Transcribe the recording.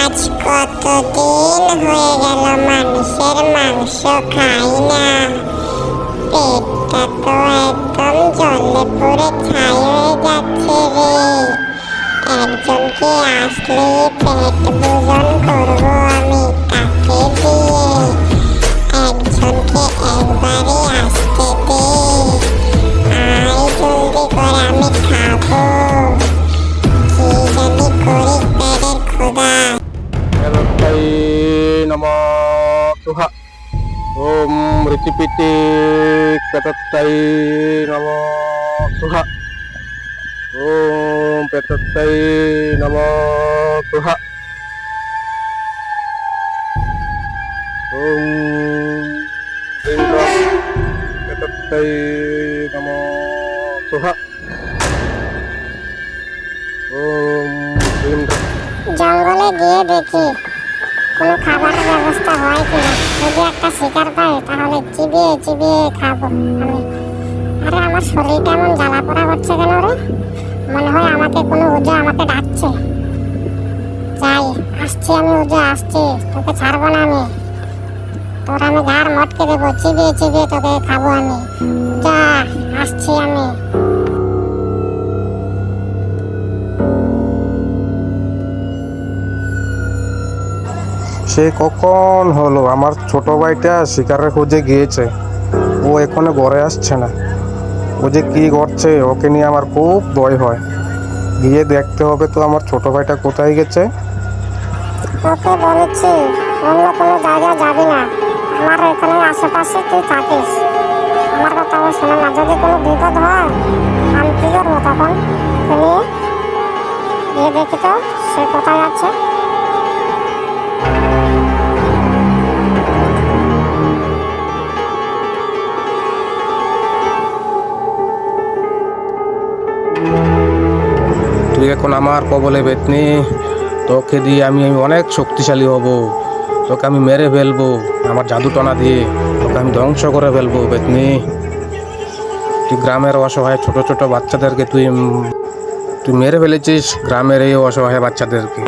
আজ কতদিন হয়ে গেল মানুষের মাংস খাই না। পেটটা তো একদম জলে পুরে ছাই হয়ে যাচ্ছে রে। একজনকে আসলে পেট পূজন করবো আমি, কাকে দিয়ে? একজনকে একবারে আসতে দে, আয় জলদি করে আমি খাবো। কি জানি করি পেটের ক্ষুধা। Elokai nama Tuhan. Om Ricipiti Petatai nama Tuhan. Om Petatai nama Tuhan. Om Indra Petatai nama Tuhan. Om Indra. জঙ্গলে গিয়ে দেখি কোনো খাবারের ব্যবস্থা হয় কিনা। যদি একটা শিকার পাই তাহলে চিবিয়ে চিবিয়ে খাবো আমি। আরে আমার শরীরটা এমন জ্বালা পোড়া করছে কেন রে? মনে হয় আমাকে কোনো উজা আমাকে ডাকছে। যাই, আসছি আমি উজা, আসছি, তোকে ছাড়বো না আমি। তোর আমি ঘাড় মটকে দেবো, চিবিয়ে চিবিয়ে তোকে খাবো আমি। যা, আসছি আমি। সে কখন হলো আমার ছোট ভাইটা শিকারের খোঁজে গিয়েছে, ও এখনো ঘরে আসছে না। ও যে কি করছে ওকে নিয়ে আমার খুব ভয় হয়। গিয়ে দেখতে হবে তো আমার ছোট ভাইটা কোথায় গেছে। তোকে বলেছি অন্য কোনো জায়গায় যাবি না, আমার এখানে আশেপাশে তুই থাকিস। আমার কথা ও শোনে না। যদি কোনো বিপদ হয় আমি কি করবো তখন? তুমি গিয়ে দেখি তো সে কোথায় আছে। তুই এখন আমার কবলে বেতনি, তোকে দিয়ে আমি অনেক শক্তিশালী হব। তোকে আমি মেরে ফেলবো আমার জাদু টনা দিয়ে, তোকে আমি ধ্বংস করে ফেলবো বেতনি। তুই গ্রামের অসহায় ছোট ছোট বাচ্চাদেরকে তুই মেরে ফেলেছিস, গ্রামের এই অসহায় বাচ্চাদেরকে।